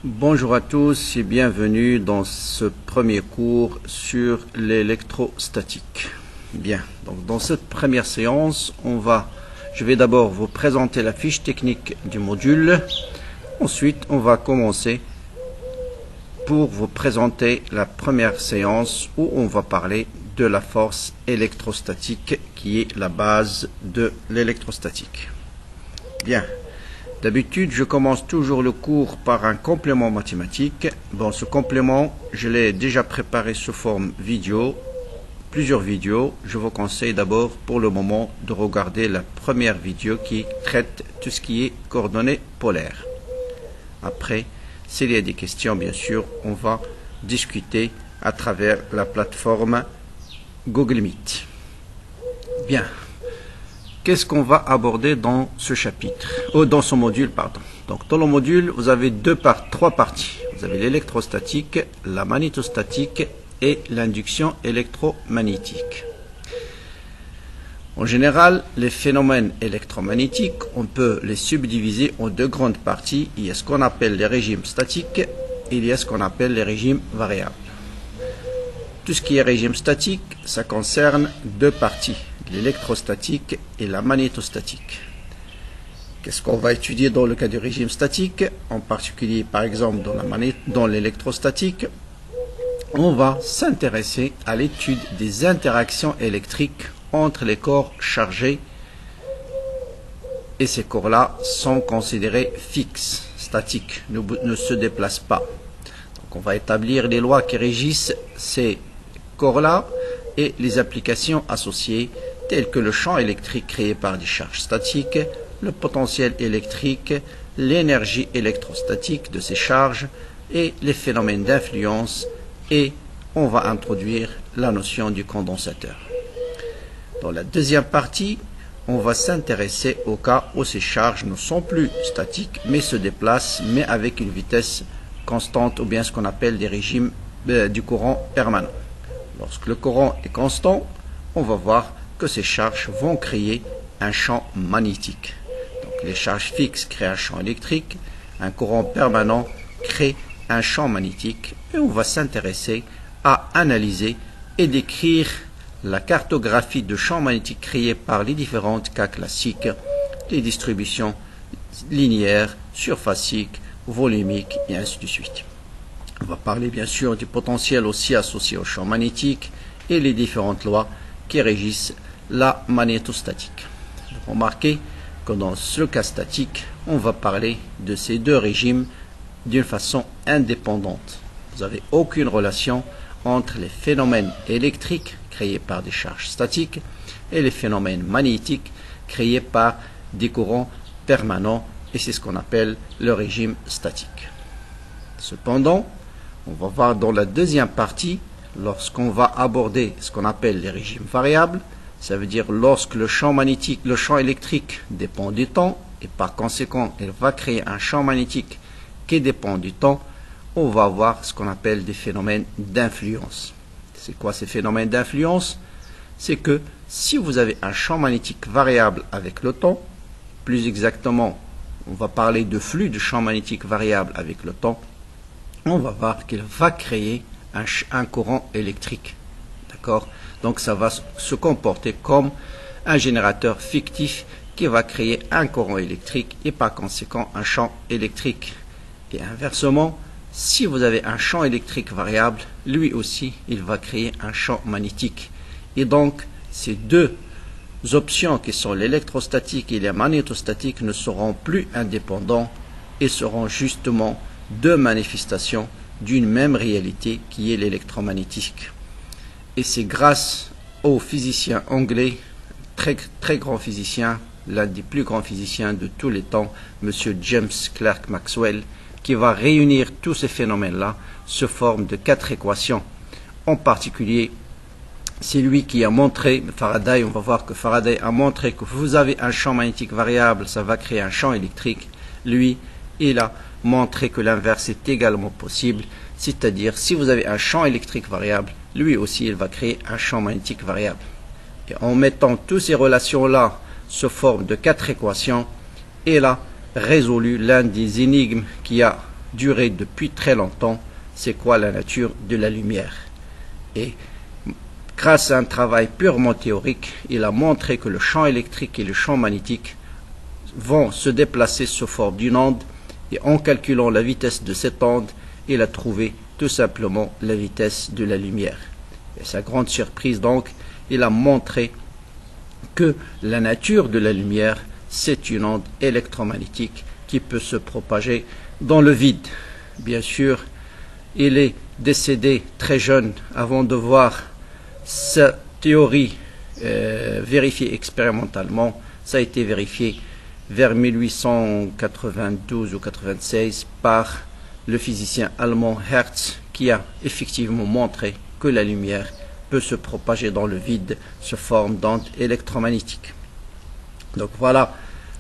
Bonjour à tous et bienvenue dans ce premier cours sur l'électrostatique. Bien, donc dans cette première séance, je vais d'abord vous présenter la fiche technique du module. Ensuite, on va commencer pour vous présenter la première séance où on va parler de la force électrostatique qui est la base de l'électrostatique. Bien. D'habitude, je commence toujours le cours par un complément mathématique. Bon, ce complément, je l'ai déjà préparé sous forme vidéo, plusieurs vidéos. Je vous conseille d'abord, pour le moment, de regarder la première vidéo qui traite tout ce qui est coordonnées polaires. Après, s'il y a des questions, bien sûr, on va discuter à travers la plateforme Google Meet. Bien. Qu'est-ce qu'on va aborder dans ce chapitre, dans ce module, pardon. Donc, dans le module, vous avez trois parties. Vous avez l'électrostatique, la magnétostatique et l'induction électromagnétique. En général, les phénomènes électromagnétiques, on peut les subdiviser en deux grandes parties. Il y a ce qu'on appelle les régimes statiques et il y a ce qu'on appelle les régimes variables. Tout ce qui est régime statique, ça concerne deux parties, l'électrostatique et la magnétostatique. Qu'est-ce qu'on va étudier dans le cas du régime statique? En particulier, par exemple, dans l'électrostatique, on va s'intéresser à l'étude des interactions électriques entre les corps chargés. Et ces corps-là sont considérés fixes, statiques, ne se déplacent pas. Donc, on va établir les lois qui régissent ces corps-là et les applications associées telles que le champ électrique créé par des charges statiques, le potentiel électrique, l'énergie électrostatique de ces charges et les phénomènes d'influence, et on va introduire la notion du condensateur. Dans la deuxième partie, on va s'intéresser au cas où ces charges ne sont plus statiques mais se déplacent, mais avec une vitesse constante, ou bien ce qu'on appelle des régimes du courant permanent. Lorsque le courant est constant, on va voir que ces charges vont créer un champ magnétique. Donc, les charges fixes créent un champ électrique, un courant permanent crée un champ magnétique, et on va s'intéresser à analyser et décrire la cartographie de champs magnétiques créés par les différentes cas classiques, les distributions linéaires, surfaciques, volumiques, et ainsi de suite. On va parler bien sûr du potentiel aussi associé au champ magnétique et les différentes lois qui régissent la magnétostatique. Remarquez que dans ce cas statique, on va parler de ces deux régimes d'une façon indépendante. Vous n'avez aucune relation entre les phénomènes électriques créés par des charges statiques et les phénomènes magnétiques créés par des courants permanents, et c'est ce qu'on appelle le régime statique. Cependant, on va voir dans la deuxième partie, lorsqu'on va aborder ce qu'on appelle les régimes variables, ça veut dire lorsque le champ magnétique, le champ électrique dépend du temps, et par conséquent, il va créer un champ magnétique qui dépend du temps, on va avoir ce qu'on appelle des phénomènes d'influence. C'est quoi ces phénomènes d'influence? C'est que si vous avez un champ magnétique variable avec le temps, plus exactement, on va parler de flux de champ magnétique variable avec le temps, on va voir qu'il va créer un courant électrique. D'accord? Donc ça va se comporter comme un générateur fictif qui va créer un courant électrique et par conséquent un champ électrique. Et inversement, si vous avez un champ électrique variable, lui aussi, il va créer un champ magnétique. Et donc, ces deux options qui sont l'électrostatique et la magnétostatique ne seront plus indépendants et seront justement deux manifestations d'une même réalité qui est l'électromagnétique. Et c'est grâce au physicien anglais, très grand physicien, l'un des plus grands physiciens de tous les temps, M. James Clerk Maxwell, qui va réunir tous ces phénomènes-là sous forme de 4 équations. En particulier, c'est lui qui a montré, Faraday, on va voir que Faraday a montré que vous avez un champ magnétique variable, ça va créer un champ électrique. Lui, il a montré que l'inverse est également possible, c'est-à-dire si vous avez un champ électrique variable, lui aussi il va créer un champ magnétique variable. Et en mettant toutes ces relations-là sous forme de 4 équations, il a résolu l'un des énigmes qu'il y a duré depuis très longtemps c'est quoi la nature de la lumière. Et grâce à un travail purement théorique, il a montré que le champ électrique et le champ magnétique vont se déplacer sous forme d'une onde, et en calculant la vitesse de cette onde, il a trouvé tout simplement la vitesse de la lumière. Et sa grande surprise donc, il a montré que la nature de la lumière, c'est une onde électromagnétique qui peut se propager dans le vide. Bien sûr, il est décédé très jeune avant de voir sa théorie vérifiée expérimentalement. Ça a été vérifié vers 1892 ou 96 par le physicien allemand Hertz, qui a effectivement montré que la lumière peut se propager dans le vide sous forme d'ondes électromagnétiques. Donc voilà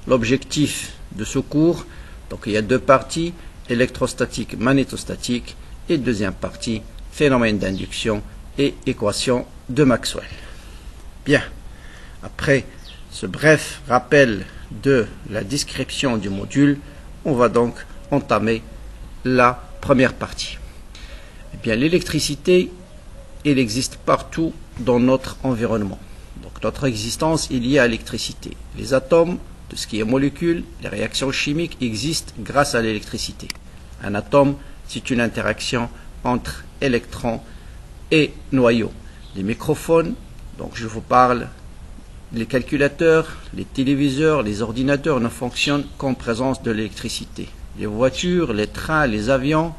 l'objectif de ce cours. Donc il y a deux parties, électrostatique, magnétostatique, et deuxième partie, phénomène d'induction et équation de Maxwell. Bien, après ce bref rappel de la description du module, on va donc entamer la première partie. Eh bien, l'électricité, elle existe partout dans notre environnement. Donc notre existence est liée à l'électricité. Les atomes, tout ce qui est molécules, les réactions chimiques existent grâce à l'électricité. Un atome, c'est une interaction entre électrons et noyaux. Les microphones, donc je vous parle, les calculateurs, les téléviseurs, les ordinateurs ne fonctionnent qu'en présence de l'électricité. Les voitures, les trains, les avions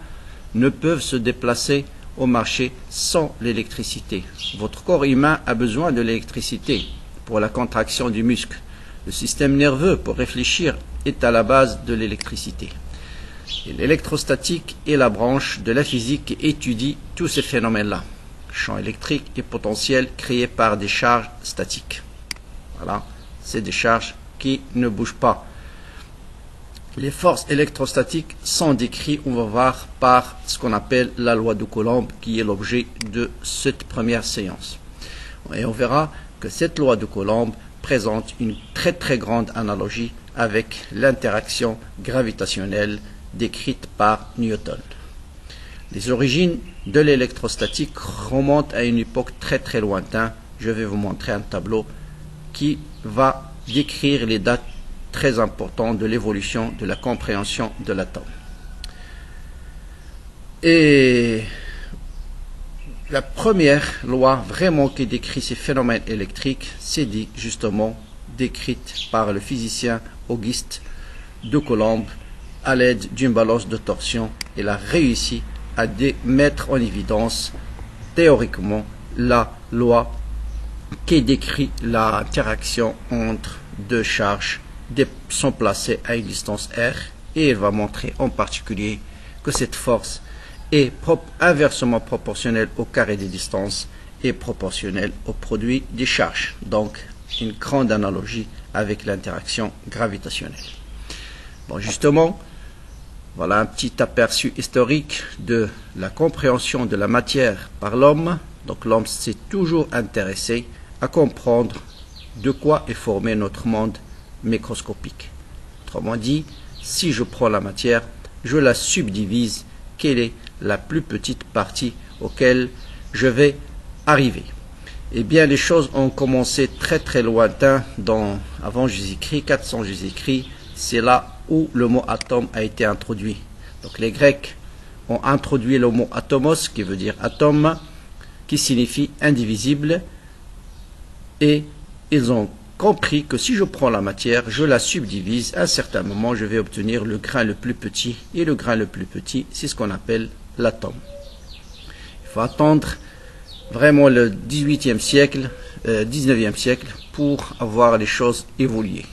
ne peuvent se déplacer au marché sans l'électricité. Votre corps humain a besoin de l'électricité pour la contraction du muscle. Le système nerveux, pour réfléchir, est à la base de l'électricité. L'électrostatique est la branche de la physique qui étudie tous ces phénomènes-là. Champ électrique et potentiel créés par des charges statiques. Voilà, c'est des charges qui ne bougent pas. Les forces électrostatiques sont décrites, on va voir, par ce qu'on appelle la loi de Coulomb, qui est l'objet de cette première séance. Et on verra que cette loi de Coulomb présente une très très grande analogie avec l'interaction gravitationnelle décrite par Newton. Les origines de l'électrostatique remontent à une époque très très lointaine. Je vais vous montrer un tableau qui va décrire les dates très importantes de l'évolution de la compréhension de l'atome. Et la première loi vraiment qui décrit ces phénomènes électriques, c'est justement décrite par le physicien Auguste de Coulomb à l'aide d'une balance de torsion. Il a réussi à mettre en évidence théoriquement la loi qui décrit l'interaction entre deux charges sont placées à une distance r, et il va montrer en particulier que cette force est inversement proportionnelle au carré des distances et proportionnelle au produit des charges. Donc une grande analogie avec l'interaction gravitationnelle. Bon, justement, voilà un petit aperçu historique de la compréhension de la matière par l'homme. Donc l'homme s'est toujours intéressé à comprendre de quoi est formé notre monde microscopique. Autrement dit, si je prends la matière, je la subdivise, quelle est la plus petite partie auquel je vais arriver. Eh bien, les choses ont commencé très très lointain, avant Jésus-Christ, 400 Jésus-Christ, c'est là où le mot atome a été introduit. Donc les Grecs ont introduit le mot atomos, qui veut dire atome, qui signifie indivisible, et ils ont compris que si je prends la matière, je la subdivise, à un certain moment, je vais obtenir le grain le plus petit, et le grain le plus petit, c'est ce qu'on appelle l'atome. Il faut attendre vraiment le 19e siècle pour avoir les choses évoluées.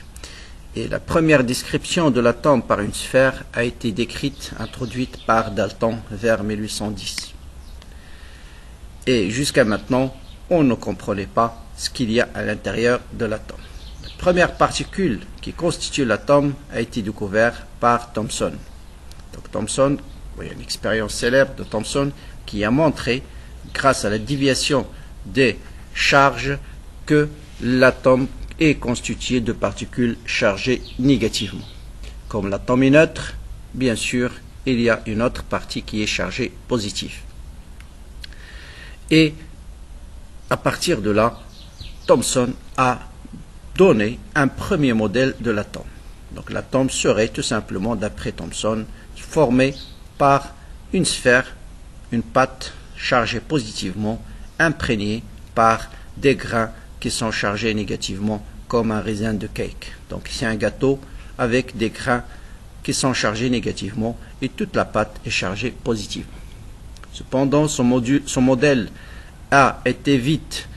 Et la première description de l'atome par une sphère a été introduite par Dalton vers 1810. Et jusqu'à maintenant, on ne comprenait pas ce qu'il y a à l'intérieur de l'atome. La première particule qui constitue l'atome a été découverte par Thomson. Donc Thomson, il y a une expérience célèbre de Thomson qui a montré, grâce à la déviation des charges, que l'atome est constitué de particules chargées négativement. Comme l'atome est neutre, bien sûr, il y a une autre partie qui est chargée positive. Et à partir de là, Thomson a donné un premier modèle de l'atome. Donc l'atome serait tout simplement, d'après Thomson, formé par une sphère, une pâte chargée positivement, imprégnée par des grains qui sont chargés négativement, comme un raisin de cake. Donc c'est un gâteau avec des grains qui sont chargés négativement et toute la pâte est chargée positivement. Cependant, son modèle a été vite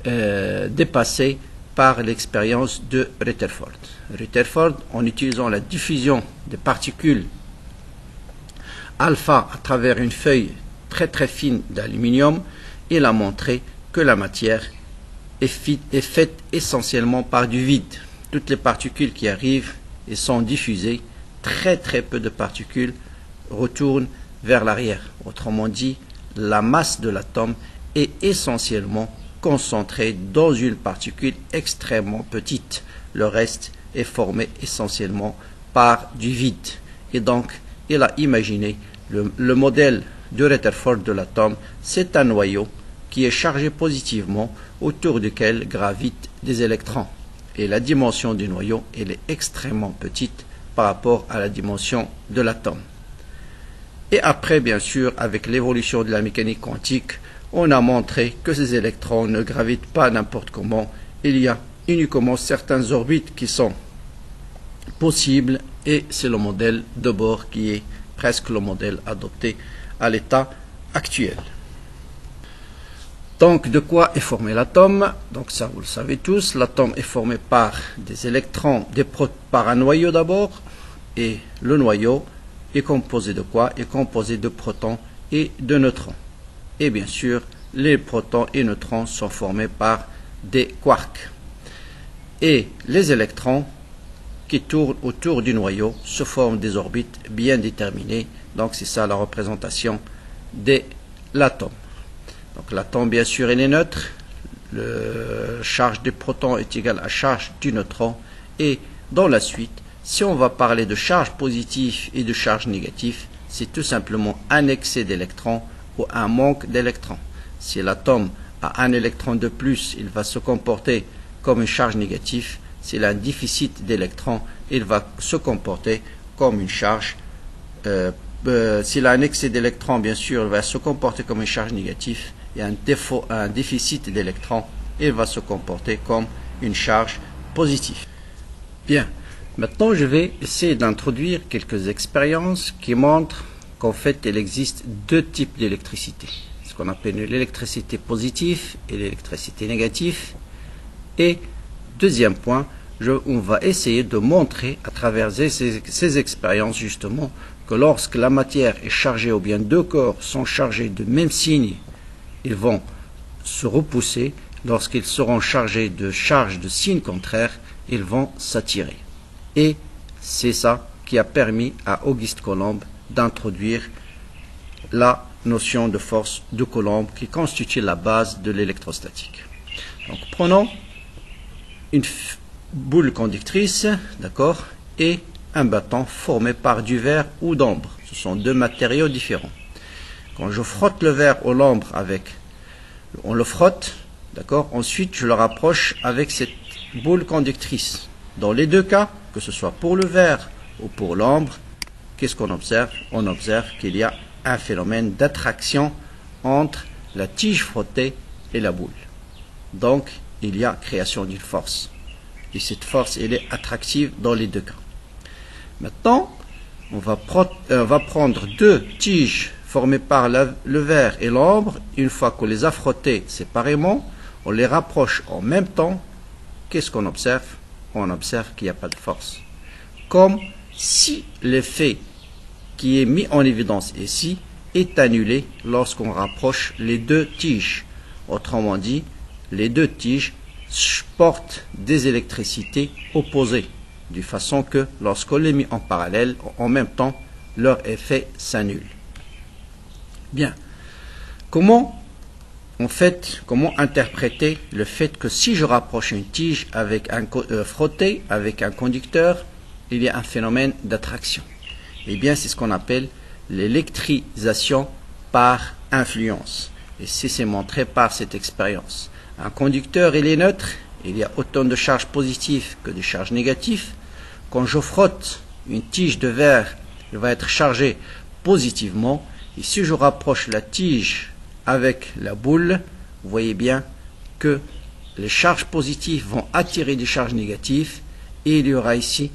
dépassé par l'expérience de Rutherford. Rutherford, en utilisant la diffusion des particules alpha à travers une feuille très très fine d'aluminium, il a montré que la matière est faite essentiellement par du vide. Toutes les particules qui arrivent et sont diffusées, très très peu de particules retournent vers l'arrière. Autrement dit, la masse de l'atome est essentiellement concentrée dans une particule extrêmement petite. Le reste est formé essentiellement par du vide. Et donc, il a imaginé le modèle de Rutherford de l'atome, c'est un noyau qui est chargé positivement, autour duquel gravitent des électrons. Et la dimension du noyau, elle est extrêmement petite par rapport à la dimension de l'atome. Et après, bien sûr, avec l'évolution de la mécanique quantique, on a montré que ces électrons ne gravitent pas n'importe comment. Il y a uniquement certaines orbites qui sont possibles, et c'est le modèle de Bohr qui est presque le modèle adopté à l'état actuel. Donc, de quoi est formé l'atome? Donc ça, vous le savez tous, l'atome est formé par des électrons, par un noyau d'abord, et le noyau est composé de quoi? Est composé de protons et de neutrons. Et bien sûr, les protons et neutrons sont formés par des quarks. Et les électrons qui tournent autour du noyau se forment des orbites bien déterminées. Donc c'est ça la représentation de l'atome. Donc l'atome, bien sûr, il est neutre. La charge des protons est égale à charge du neutron. Et dans la suite, si on va parler de charge positive et de charge négative, c'est tout simplement un excès d'électrons ou un manque d'électrons. Si l'atome a un électron de plus, il va se comporter comme une charge négative. S'il a un déficit d'électrons, il va se comporter comme une charge. S'il a un excès d'électrons, bien sûr, il va se comporter comme une charge négative. Et un déficit d'électrons, il va se comporter comme une charge positive. Bien, maintenant je vais essayer d'introduire quelques expériences qui montrent qu'en fait il existe deux types d'électricité. Ce qu'on appelle l'électricité positive et l'électricité négative. Et deuxième point, on va essayer de montrer à travers ces expériences justement que lorsque la matière est chargée, ou bien deux corps sont chargés de même signe, ils vont se repousser. Lorsqu'ils seront chargés de charges de signe contraire, ils vont s'attirer. Et c'est ça qui a permis à Auguste Coulomb d'introduire la notion de force de Coulomb qui constitue la base de l'électrostatique. Donc prenons une boule conductrice, d'accord, et un bâton formé par du verre ou d'ambre. Ce sont deux matériaux différents. Quand je frotte le verre ou l'ambre on le frotte, d'accord, ensuite je le rapproche avec cette boule conductrice. Dans les deux cas, que ce soit pour le verre ou pour l'ambre, qu'est-ce qu'on observe? On observe qu'il y a un phénomène d'attraction entre la tige frottée et la boule. Donc, il y a création d'une force. Et cette force, elle est attractive dans les deux cas. Maintenant, on va prendre deux tiges formées par le verre et l'ambre. Une fois qu'on les a frottées séparément, on les rapproche en même temps. Qu'est-ce qu'on observe? On observe qu'il n'y a pas de force. Comme si l'effet qui est mis en évidence ici est annulé lorsqu'on rapproche les deux tiges. Autrement dit, les deux tiges portent des électricités opposées, de façon que lorsqu'on les met en parallèle, en même temps, leur effet s'annule. Bien. Comment interpréter le fait que si je rapproche une tige avec frottée avec un conducteur, il y a un phénomène d'attraction? Eh bien, c'est ce qu'on appelle l'électrisation par influence. Et c'est montré par cette expérience. Un conducteur, il est neutre, il y a autant de charges positives que de charges négatives. Quand je frotte une tige de verre, elle va être chargée positivement. Et si je rapproche la tige avec la boule, vous voyez bien que les charges positives vont attirer des charges négatives et il y aura ici,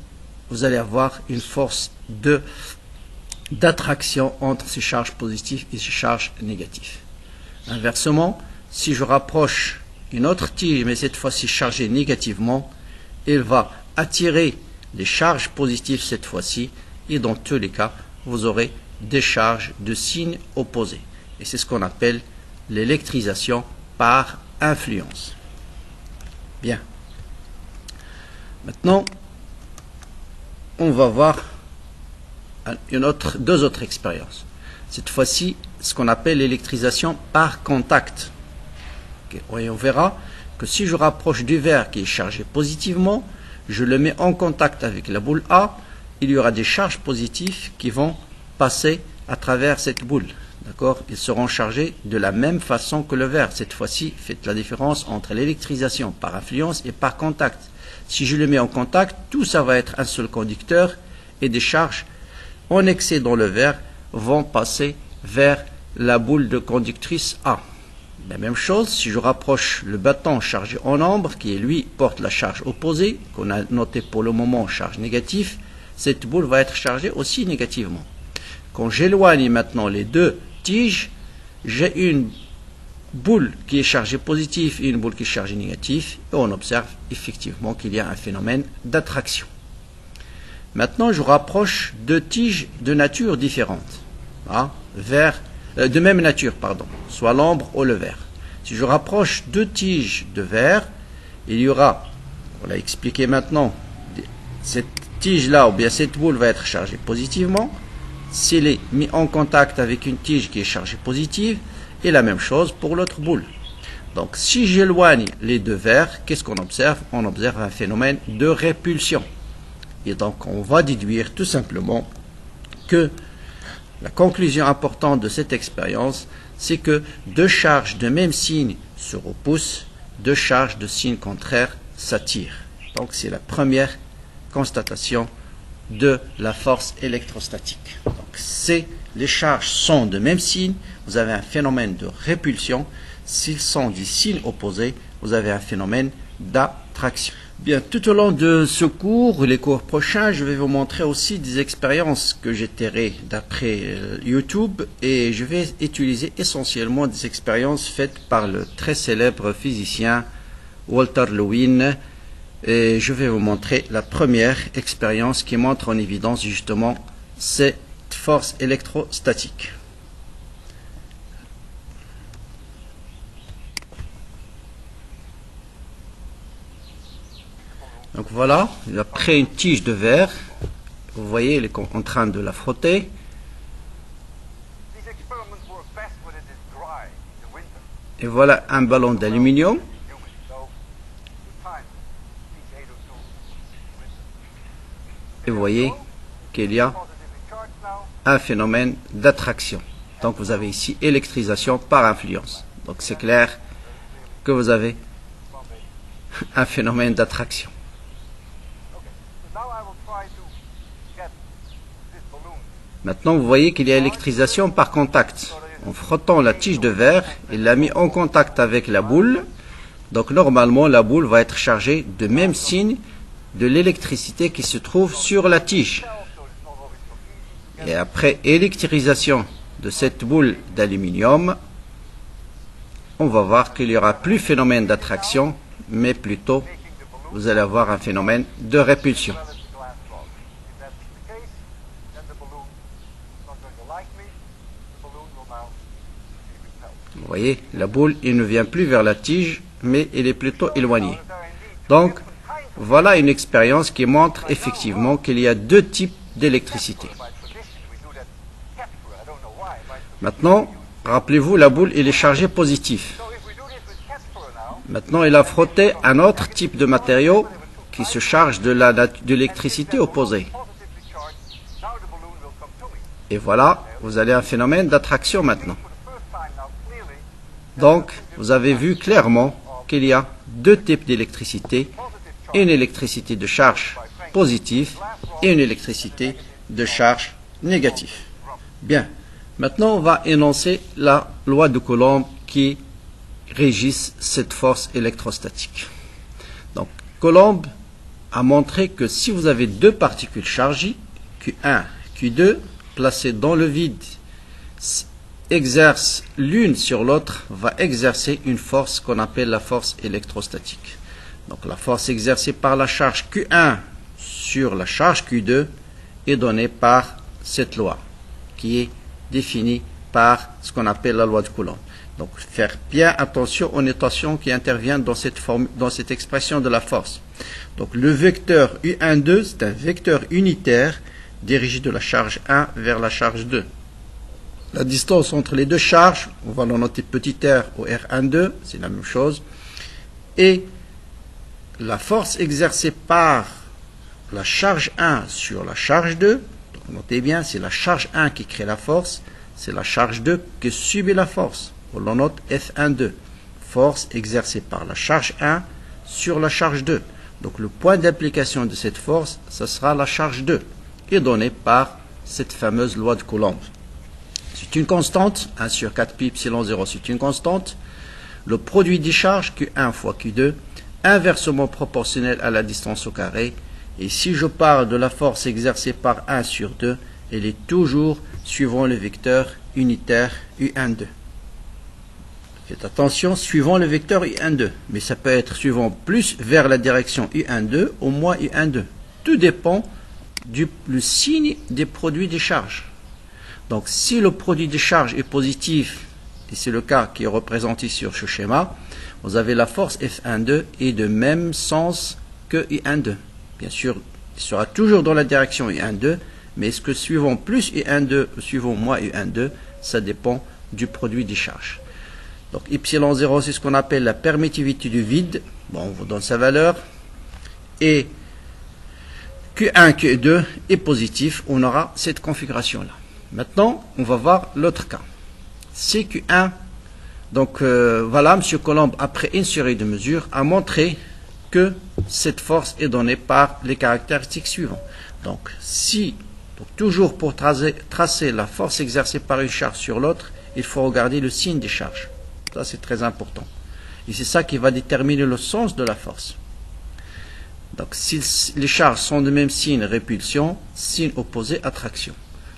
vous allez avoir une force d'attraction entre ces charges positives et ces charges négatives. Inversement, si je rapproche une autre tige, mais cette fois-ci chargée négativement, elle va attirer les charges positives cette fois-ci et dans tous les cas, vous aurez des charges de signes opposés. Et c'est ce qu'on appelle l'électrisation par influence. Bien. Maintenant, on va voir deux autres expériences. Cette fois-ci, ce qu'on appelle l'électrisation par contact. Okay. Et on verra que si je rapproche du verre qui est chargé positivement, je le mets en contact avec la boule A, il y aura des charges positives qui vont passer à travers cette boule. D'accord? Ils seront chargés de la même façon que le verre. Cette fois-ci, faites la différence entre l'électrisation par influence et par contact. Si je le mets en contact, tout ça va être un seul conducteur et des charges en excès dans le verre vont passer vers la boule de conductrice A. La même chose, si je rapproche le bâton chargé en ambre, qui lui porte la charge opposée, qu'on a noté pour le moment charge négative, cette boule va être chargée aussi négativement. Quand j'éloigne maintenant les deux tiges, j'ai une boule qui est chargée positive et une boule qui est chargée négative, et on observe effectivement qu'il y a un phénomène d'attraction. Maintenant, je rapproche deux tiges de nature différente, de même nature, pardon, soit l'ambre ou le verre. Si je rapproche deux tiges de verre, il y aura, on l'a expliqué maintenant, cette tige-là ou bien cette boule va être chargée positivement. S'il est mis en contact avec une tige qui est chargée positive, et la même chose pour l'autre boule. Donc, si j'éloigne les deux verres, qu'est-ce qu'on observe? On observe un phénomène de répulsion. Et donc, on va déduire tout simplement que la conclusion importante de cette expérience, c'est que deux charges de même signe se repoussent, deux charges de signe contraire s'attirent. Donc, c'est la première constatation de la force électrostatique. Donc, les charges sont de même signe, vous avez un phénomène de répulsion. S'ils sont des signes opposés, vous avez un phénomène d'attraction. Bien, tout au long de ce cours, les cours prochains, je vais vous montrer aussi des expériences que j'ai tirées d'après YouTube et je vais utiliser essentiellement des expériences faites par le très célèbre physicien Walter Lewin. Et je vais vous montrer la première expérience qui montre en évidence justement cette force électrostatique. Donc voilà, il a pris une tige de verre, vous voyez, il est en train de la frotter. Et voilà un ballon d'aluminium. Et vous voyez qu'il y a un phénomène d'attraction. Donc vous avez ici électrisation par influence. Donc c'est clair que vous avez un phénomène d'attraction. Maintenant vous voyez qu'il y a électrisation par contact. En frottant la tige de verre, il l'a mis en contact avec la boule. Donc normalement la boule va être chargée de même signe de l'électricité qui se trouve sur la tige. Et après électrisation de cette boule d'aluminium, on va voir qu'il n'y aura plus phénomène d'attraction, mais plutôt vous allez avoir un phénomène de répulsion. Vous voyez, la boule, il ne vient plus vers la tige, mais il est plutôt éloigné. Donc, voilà une expérience qui montre effectivement qu'il y a deux types d'électricité. Maintenant, rappelez-vous, la boule, elle est chargée positive. Maintenant, il a frotté un autre type de matériau qui se charge de l'électricité opposée. Et voilà, vous avez un phénomène d'attraction maintenant. Donc, vous avez vu clairement qu'il y a deux types d'électricité. Une électricité de charge positive et une électricité de charge négative. Bien, maintenant on va énoncer la loi de Coulomb qui régisse cette force électrostatique. Donc, Coulomb a montré que si vous avez deux particules chargées, Q1 et Q2, placées dans le vide, exerce l'une sur l'autre, va exercer une force qu'on appelle la force électrostatique. Donc la force exercée par la charge Q1 sur la charge Q2 est donnée par cette loi, qui est définie par ce qu'on appelle la loi de Coulomb. Donc faire bien attention aux notations qui interviennent dans cette expression de la force. Donc le vecteur U12, c'est un vecteur unitaire dirigé de la charge 1 vers la charge 2. La distance entre les deux charges, on va le noter petit r au R12, c'est la même chose. Et la force exercée par la charge 1 sur la charge 2, donc notez bien, c'est la charge 1 qui crée la force, c'est la charge 2 qui subit la force. On le note F12, force exercée par la charge 1 sur la charge 2. Donc le point d'application de cette force, ce sera la charge 2, qui est donnée par cette fameuse loi de Coulomb. C'est une constante, 1 sur 4 pi epsilon 0, c'est une constante. Le produit des charges, Q1 fois Q2, inversement proportionnel à la distance au carré. Et si je parle de la force exercée par 1 sur 2, elle est toujours suivant le vecteur unitaire U12. Faites attention, suivant le vecteur U12, mais ça peut être suivant plus vers la direction U12 ou moins U12. Tout dépend du signe des produits des charges. Donc si le produit des charges est positif, et c'est le cas qui est représenté sur ce schéma, vous avez la force F12 et de même sens que U12. Bien sûr, il sera toujours dans la direction U12, mais est-ce que suivant plus U12 ou suivant moins U12, ça dépend du produit des charges. Donc epsilon 0, c'est ce qu'on appelle la permittivité du vide. Bon, on vous donne sa valeur. Et Q1, Q2 est positif, on aura cette configuration-là. Maintenant, on va voir l'autre cas. C'est Q1. Donc voilà, M. Coulomb, après une série de mesures, a montré que cette force est donnée par les caractéristiques suivantes. Donc, toujours pour tracer la force exercée par une charge sur l'autre, il faut regarder le signe des charges. Ça, c'est très important. Et c'est ça qui va déterminer le sens de la force. Donc, si les charges sont de même signe, répulsion, signe opposé, attraction.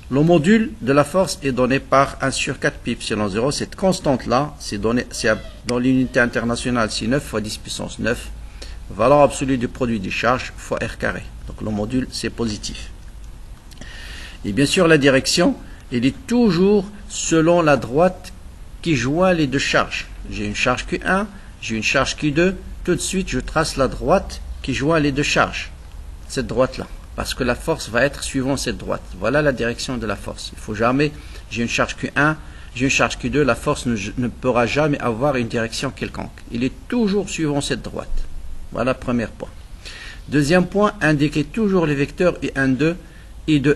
Le module de la force est donné par 1 sur 4 pi epsilon 0. Cette constante-là, c'est dans l'unité internationale, c'est 9 fois 10 puissance 9. Valeur absolue du produit des charges fois R carré. Donc le module, c'est positif. Et bien sûr, la direction, elle est toujours selon la droite qui joint les deux charges. J'ai une charge Q1, j'ai une charge Q2. Tout de suite, je trace la droite qui joint les deux charges. Cette droite-là. Parce que la force va être suivant cette droite. Voilà la direction de la force. Il faut jamais, j'ai une charge Q1, j'ai une charge Q2, la force ne pourra jamais avoir une direction quelconque. Il est toujours suivant cette droite. Voilà le premier point. Deuxième point, indiquez toujours les vecteurs I12 et I2.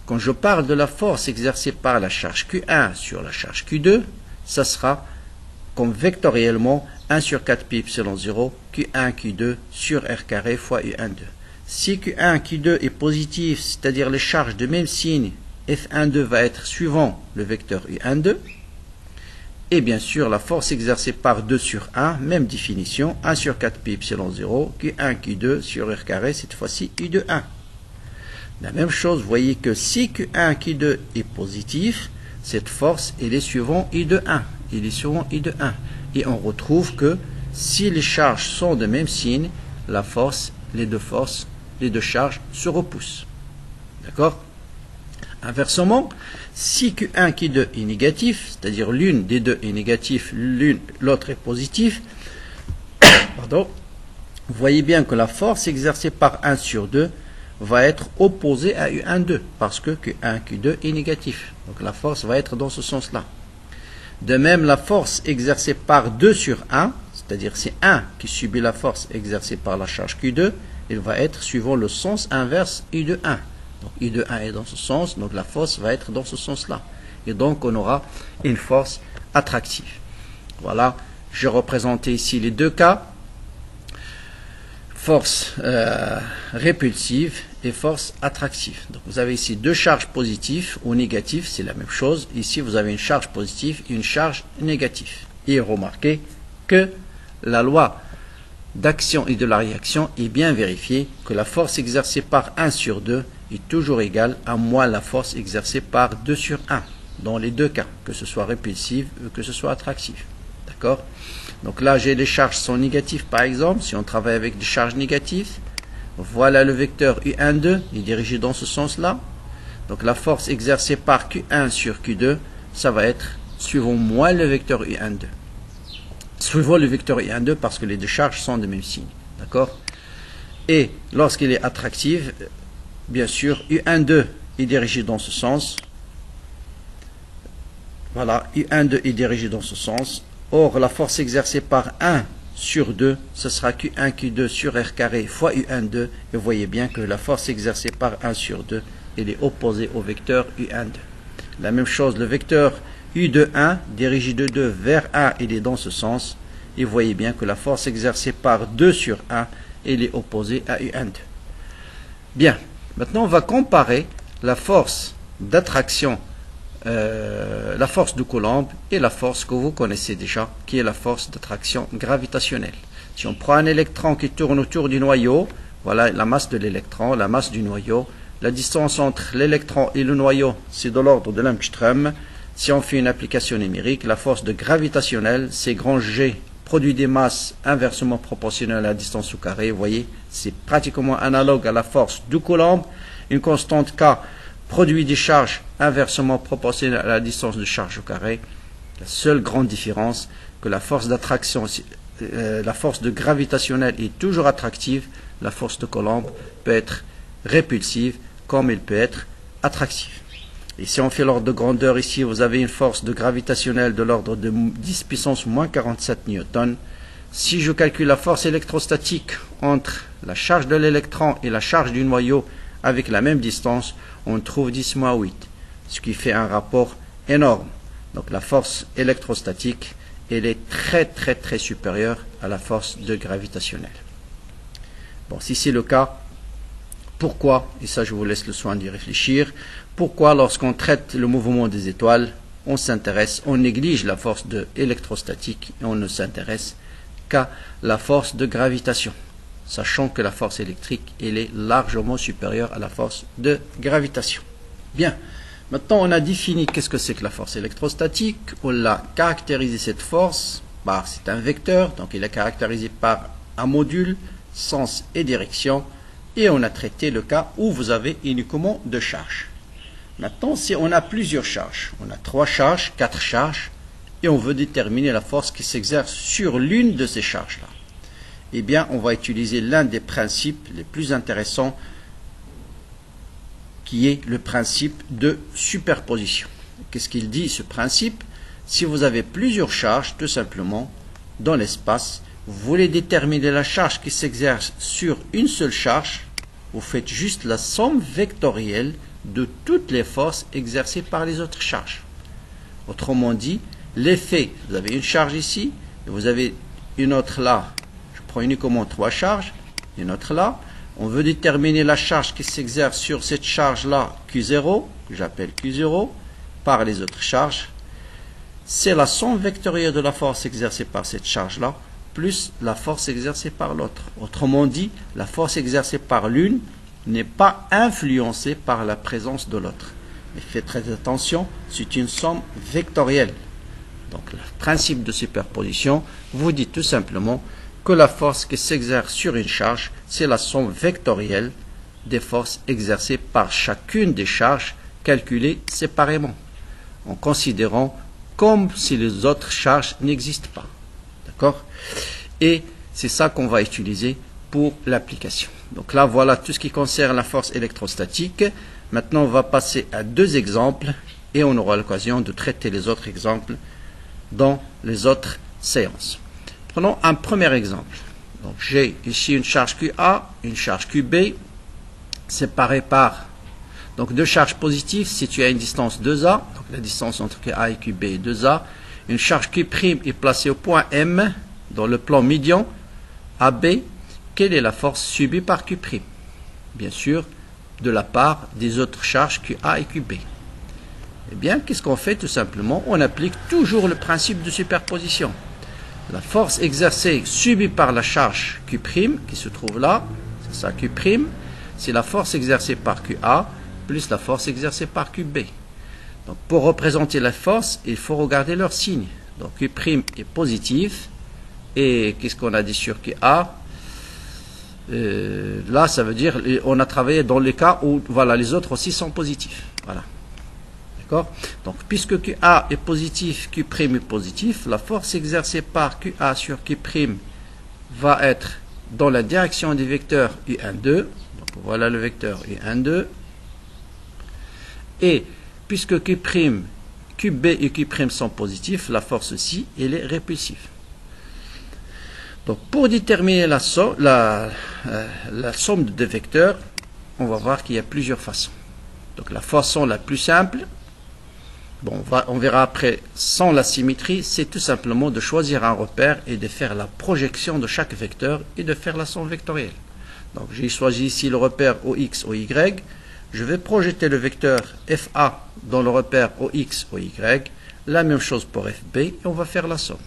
Quand je parle de la force exercée par la charge Q1 sur la charge Q2, ça sera comme vectoriellement 1 sur 4 pi epsilon 0, Q1, Q2 sur R carré fois I12. Si Q1, Q2 est positif, c'est-à-dire les charges de même signe, F12 va être suivant le vecteur U12. Et bien sûr, la force exercée par 2 sur 1, même définition, 1 sur 4 pi epsilon 0, Q1, Q2 sur R carré, cette fois-ci I21. La même chose, vous voyez que si Q1, Q2 est positif, cette force, elle est suivant I21. Il est suivant I21. Et on retrouve que si les charges sont de même signe, la force, les deux charges se repoussent. D'accord? Inversement, si Q1, Q2 est négatif, c'est-à-dire l'une des deux est négative, l'autre est positif, pardon, vous voyez bien que la force exercée par 1 sur 2 va être opposée à U12, parce que Q1, Q2 est négatif. Donc la force va être dans ce sens-là. De même, la force exercée par 2 sur 1, c'est-à-dire c'est 1 qui subit la force exercée par la charge Q2, il va être suivant le sens inverse U de 1. Donc U de 1 est dans ce sens, donc la force va être dans ce sens-là. Et donc on aura une force attractive. Voilà, j'ai représenté ici les deux cas. Force répulsive et force attractive. Donc vous avez ici deux charges positives ou négatives, c'est la même chose. Ici vous avez une charge positive et une charge négative. Et remarquez que la loi d'action et de la réaction est bien vérifiée, que la force exercée par 1 sur 2 est toujours égale à moins la force exercée par 2 sur 1, dans les deux cas, que ce soit répulsive ou que ce soit attractive. D'accord? Donc là, j'ai les charges sont négatives, par exemple. Si on travaille avec des charges négatives, voilà le vecteur U12, il est dirigé dans ce sens-là. Donc la force exercée par Q1 sur Q2, ça va être suivant moins le vecteur U12. Suivant le vecteur U12 parce que les deux charges sont de même signe. D'accord? Et lorsqu'il est attractive, bien sûr, U12 est dirigé dans ce sens. Voilà, U12 est dirigé dans ce sens. Or, la force exercée par 1 sur 2, ce sera Q1, Q2 sur R carré fois U12. Et vous voyez bien que la force exercée par 1 sur 2, elle est opposée au vecteur U12. La même chose, le vecteur U de 1, dirigé de 2 vers 1, il est dans ce sens. Et vous voyez bien que la force exercée par 2 sur 1, elle est opposée à U12. Bien, maintenant on va comparer la force d'attraction, la force de Coulomb et la force que vous connaissez déjà, qui est la force d'attraction gravitationnelle. Si on prend un électron qui tourne autour du noyau, voilà la masse de l'électron, la masse du noyau, la distance entre l'électron et le noyau, c'est de l'ordre de l'angstrom. Si on fait une application numérique, la force de gravitationnelle, c'est grand G, produit des masses inversement proportionnelles à la distance au carré. Vous voyez, c'est pratiquement analogue à la force de Coulomb. Une constante K produit des charges inversement proportionnelles à la distance de charge au carré. La seule grande différence, que la force d'attraction, la force de gravitationnelle est toujours attractive, la force de Coulomb peut être répulsive comme elle peut être attractive. Et si on fait l'ordre de grandeur ici, vous avez une force de gravitationnelle de l'ordre de 10 puissance moins 47 newtons. Si je calcule la force électrostatique entre la charge de l'électron et la charge du noyau avec la même distance, on trouve 10 moins 8, ce qui fait un rapport énorme. Donc la force électrostatique, elle est très supérieure à la force de gravitationnelle. Bon, si c'est le cas, pourquoi, et ça je vous laisse le soin d'y réfléchir, pourquoi lorsqu'on traite le mouvement des étoiles, on s'intéresse, on néglige la force de électrostatique et on ne s'intéresse qu'à la force de gravitation, sachant que la force électrique, elle est largement supérieure à la force de gravitation. Bien, maintenant on a défini qu'est-ce que c'est que la force électrostatique, on a caractérisé cette force, c'est un vecteur, donc il est caractérisé par un module, sens et direction, et on a traité le cas où vous avez uniquement deux charges. Maintenant, si on a plusieurs charges, on a 3 charges, 4 charges, et on veut déterminer la force qui s'exerce sur l'une de ces charges-là, eh bien, on va utiliser l'un des principes les plus intéressants, qui est le principe de superposition. Qu'est-ce qu'il dit, ce principe? Si vous avez plusieurs charges, tout simplement, dans l'espace, vous voulez déterminer la charge qui s'exerce sur une seule charge, vous faites juste la somme vectorielle de toutes les forces exercées par les autres charges. Autrement dit, l'effet, vous avez une charge ici, et vous avez une autre là. Je prends uniquement 3 charges, une autre là. On veut déterminer la charge qui s'exerce sur cette charge-là, Q0, que j'appelle Q0, par les autres charges. C'est la somme vectorielle de la force exercée par cette charge-là, plus la force exercée par l'autre. Autrement dit, la force exercée par l'une n'est pas influencée par la présence de l'autre. Mais faites très attention, c'est une somme vectorielle. Donc le principe de superposition vous dit tout simplement que la force qui s'exerce sur une charge, c'est la somme vectorielle des forces exercées par chacune des charges calculées séparément, en considérant comme si les autres charges n'existent pas. D'accord? Et c'est ça qu'on va utiliser pour l'application. Donc là, voilà tout ce qui concerne la force électrostatique. Maintenant, on va passer à 2 exemples et on aura l'occasion de traiter les autres exemples dans les autres séances. Prenons un premier exemple. Donc j'ai ici une charge QA, une charge QB, séparées par Donc deux charges positives situées à une distance 2A, donc la distance entre QA et QB est 2A. Une charge Q' est placée au point M dans le plan médian AB. Quelle est la force subie par Q'? Bien sûr, de la part des autres charges QA et QB. Eh bien, qu'est-ce qu'on fait? Tout simplement, on applique toujours le principe de superposition. La force exercée subie par la charge Q' qui se trouve là, c'est ça Q', c'est la force exercée par QA plus la force exercée par QB. Donc pour représenter la force, il faut regarder leur signe. Donc Q' est positif, et qu'est-ce qu'on a dit sur QA? Là, ça veut dire on a travaillé dans les cas où voilà, les autres aussi sont positifs. Voilà. Donc, puisque QA est positif, Q' est positif, la force exercée par QA sur Q' va être dans la direction du vecteur U12. Donc, voilà le vecteur U12. Et puisque QB et Q' sont positifs, la force aussi, elle est répulsive. Donc, pour déterminer la somme de deux vecteurs, on va voir qu'il y a plusieurs façons. Donc, la façon la plus simple, bon, on verra après, sans la symétrie, c'est tout simplement de choisir un repère et de faire la projection de chaque vecteur et de faire la somme vectorielle. Donc j'ai choisi ici le repère OX, OY. Je vais projeter le vecteur FA dans le repère OX, OY. La même chose pour FB et on va faire la somme.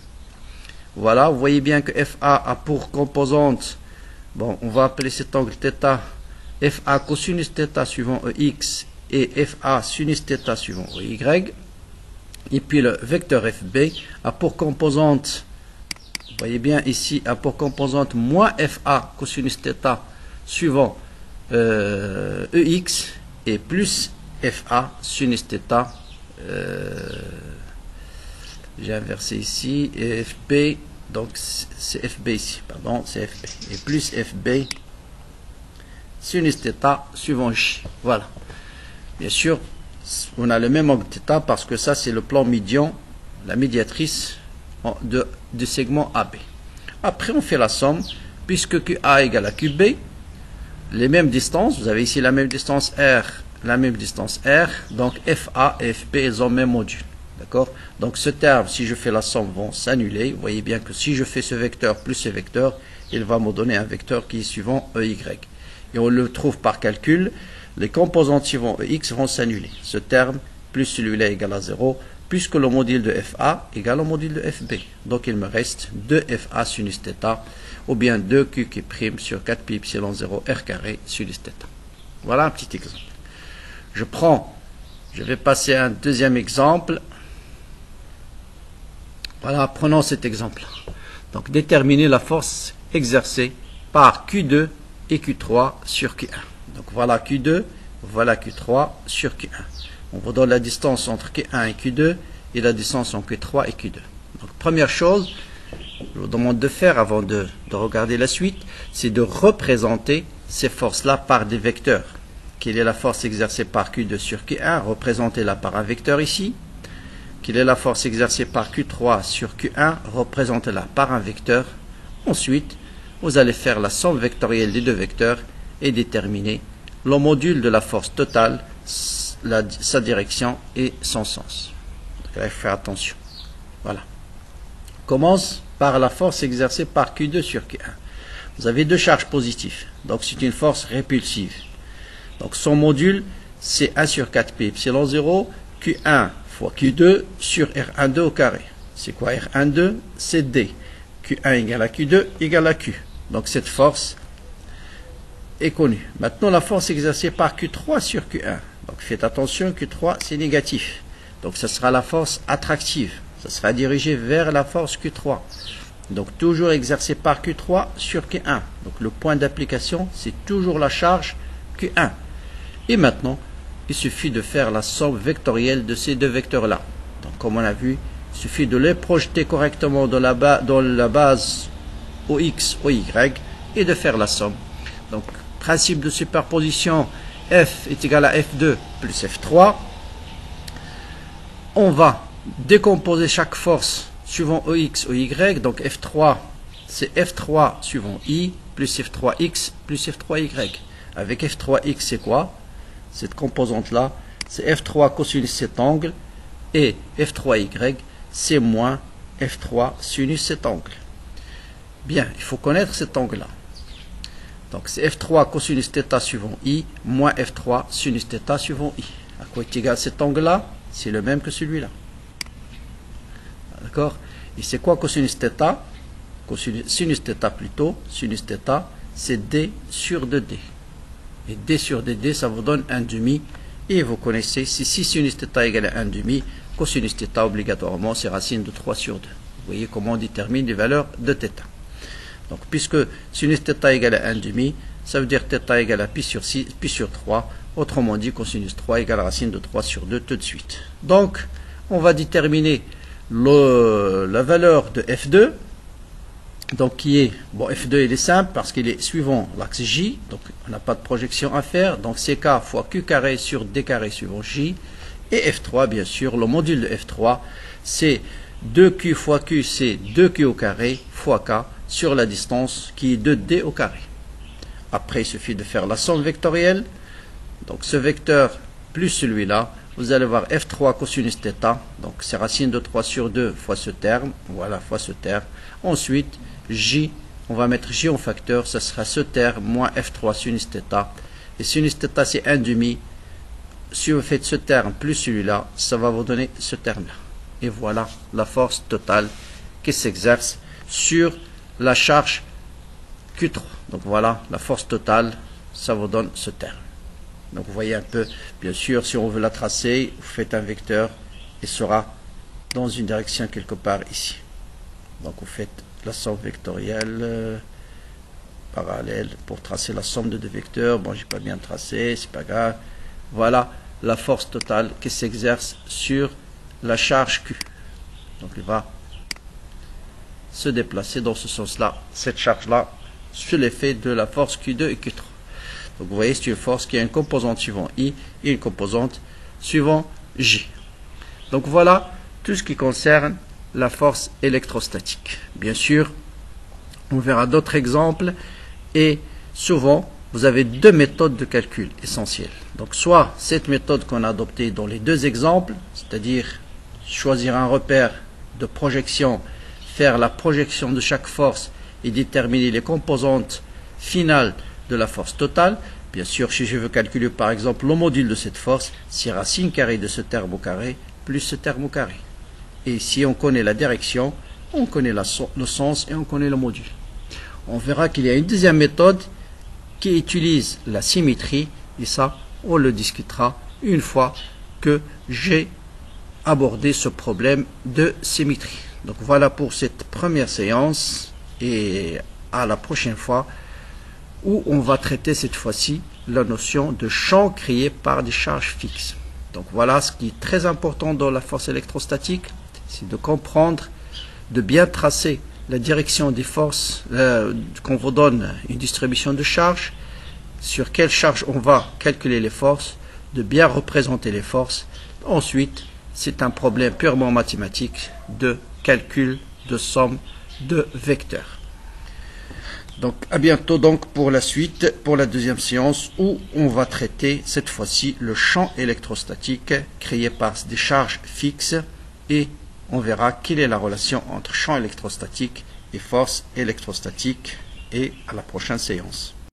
Voilà, vous voyez bien que FA a pour composante, bon, on va appeler cet angle θ, FA cosinus θ suivant EX et FA sinus θ suivant EY. Et puis le vecteur FB a pour composante, vous voyez bien ici, a pour composante moins FA cosinus θ suivant EX et plus FA sinus θ. J'ai inversé ici, et FB, donc c'est FB ici, pardon, c'est FB. Et plus FB sinus θ suivant J. Voilà. Bien sûr, on a le même angle θ parce que ça c'est le plan médian, la médiatrice du segment AB. Après on fait la somme, puisque QA égale à QB, les mêmes distances, vous avez ici la même distance R, la même distance R, donc FA et FB ils ont le même module. D'accord? Donc ce terme, si je fais la somme, vont s'annuler. Vous voyez bien que si je fais ce vecteur plus ce vecteur, il va me donner un vecteur qui est suivant EY. Et on le trouve par calcul. Les composantes suivantes EX vont s'annuler. Ce terme plus celui-là égale à 0, puisque le module de FA égale au module de FB. Donc il me reste 2FA sinus θ, ou bien 2QQ' sur 4pi epsilon 0 R carré sinus θ. Voilà un petit exemple. Je vais passer à un deuxième exemple. Voilà, prenons cet exemple. Donc déterminer la force exercée par Q2 et Q3 sur Q1. Donc voilà Q2, voilà Q3 sur Q1. On vous donne la distance entre Q1 et Q2 et la distance entre Q3 et Q2. Donc première chose, je vous demande de faire avant de regarder la suite, c'est de représenter ces forces-là par des vecteurs. Quelle est la force exercée par Q2 sur Q1? Représentez-la par un vecteur ici. Quelle est la force exercée par Q3 sur Q1? Représentez-la par un vecteur. Ensuite, vous allez faire la somme vectorielle des deux vecteurs et déterminer le module de la force totale, sa direction et son sens. Donc là, il faut faire attention. Voilà. On commence par la force exercée par Q2 sur Q1. Vous avez deux charges positives, donc c'est une force répulsive. Donc son module, c'est 1 sur 4pi epsilon 0, Q1 fois Q2 sur R12 au carré. C'est quoi R12? C'est D. Q1 égale à Q2 égale à Q. Donc cette force est connue. Maintenant la force exercée par Q3 sur Q1. Donc faites attention, Q3 c'est négatif. Donc ce sera la force attractive. Ça sera dirigé vers la force Q3. Donc toujours exercé par Q3 sur Q1. Donc le point d'application c'est toujours la charge Q1. Et maintenant, il suffit de faire la somme vectorielle de ces deux vecteurs-là. Donc comme on a vu, il suffit de les projeter correctement dans la base OX, OY et de faire la somme. Donc principe de superposition, F est égal à F2 plus F3. On va décomposer chaque force suivant OX, OY. Donc F3, c'est F3 suivant I plus F3X plus F3Y. Avec F3X, c'est quoi? cette composante-là, c'est F3 cosinus cet angle, et F3Y, c'est moins F3 sinus cet angle. Bien, il faut connaître cet angle-là. Donc c'est F3 cosinus θ suivant I, moins F3 sinus θ suivant I. À quoi est égal cet angle-là? C'est le même que celui-là. D'accord? Et c'est quoi cosinus θ? Sinus θ plutôt, sinus θ, c'est D sur 2D. Et D sur DD, ça vous donne 1,5. Et vous connaissez, si sinus θ égale à 1,5, cosinus θ obligatoirement, c'est racine de 3 sur 2. Vous voyez comment on détermine les valeurs de θ. Donc, puisque sinus θ égale à 1,5, ça veut dire θ égale à pi sur 6, pi sur 3. Autrement dit, cosinus 3 égale à racine de 3 sur 2 tout de suite. Donc, on va déterminer la valeur de F2. Donc, qui est, bon, F2 il est simple parce qu'il est suivant l'axe J. Donc, on n'a pas de projection à faire. Donc, c'est K fois Q carré sur D carré suivant J. Et F3, bien sûr, le module de F3, c'est 2Q fois Q, c'est 2Q au carré fois K sur la distance qui est 2D au carré. Après, il suffit de faire la somme vectorielle. Donc, ce vecteur plus celui-là, vous allez voir F3 cosinus θ. Donc, c'est racine de 3 sur 2 fois ce terme. Voilà, fois ce terme. Ensuite, J, on va mettre J en facteur, ça sera ce terme moins F3 sinus θ. Et sinus θ, c'est 1,5. Si vous faites ce terme plus celui-là, ça va vous donner ce terme-là. Et voilà la force totale qui s'exerce sur la charge Q3. Donc voilà, la force totale, ça vous donne ce terme. Donc vous voyez un peu, bien sûr, si on veut la tracer, vous faites un vecteur et sera dans une direction quelque part ici. Donc vous faites la somme vectorielle parallèle pour tracer la somme de deux vecteurs. Bon, j'ai pas bien tracé, c'est pas grave. Voilà la force totale qui s'exerce sur la charge Q. Donc il va se déplacer dans ce sens-là, cette charge-là, sur l'effet de la force Q2 et Q3. Donc vous voyez, c'est une force qui a une composante suivant I et une composante suivant J. Donc voilà tout ce qui concerne la force électrostatique. Bien sûr, on verra d'autres exemples et souvent, vous avez deux méthodes de calcul essentielles. Donc soit cette méthode qu'on a adoptée dans les deux exemples, c'est-à-dire choisir un repère de projection, faire la projection de chaque force et déterminer les composantes finales de la force totale. Bien sûr, si je veux calculer par exemple le module de cette force, c'est racine carrée de ce terme au carré plus ce terme au carré. Et si on connaît la direction, on connaît le sens et on connaît le module. On verra qu'il y a une deuxième méthode qui utilise la symétrie, et ça, on le discutera une fois que j'ai abordé ce problème de symétrie. Donc voilà pour cette première séance, et à la prochaine fois, où on va traiter cette fois-ci la notion de champ créé par des charges fixes. Donc voilà ce qui est très important dans la force électrostatique, c'est de comprendre, de bien tracer la direction des forces, qu'on vous donne une distribution de charges, sur quelle charge on va calculer les forces, de bien représenter les forces. Ensuite, c'est un problème purement mathématique de calcul de somme de vecteurs. Donc à bientôt donc pour la suite, pour la deuxième séance où on va traiter cette fois-ci le champ électrostatique créé par des charges fixes et on verra quelle est la relation entre champ électrostatique et force électrostatique et à la prochaine séance.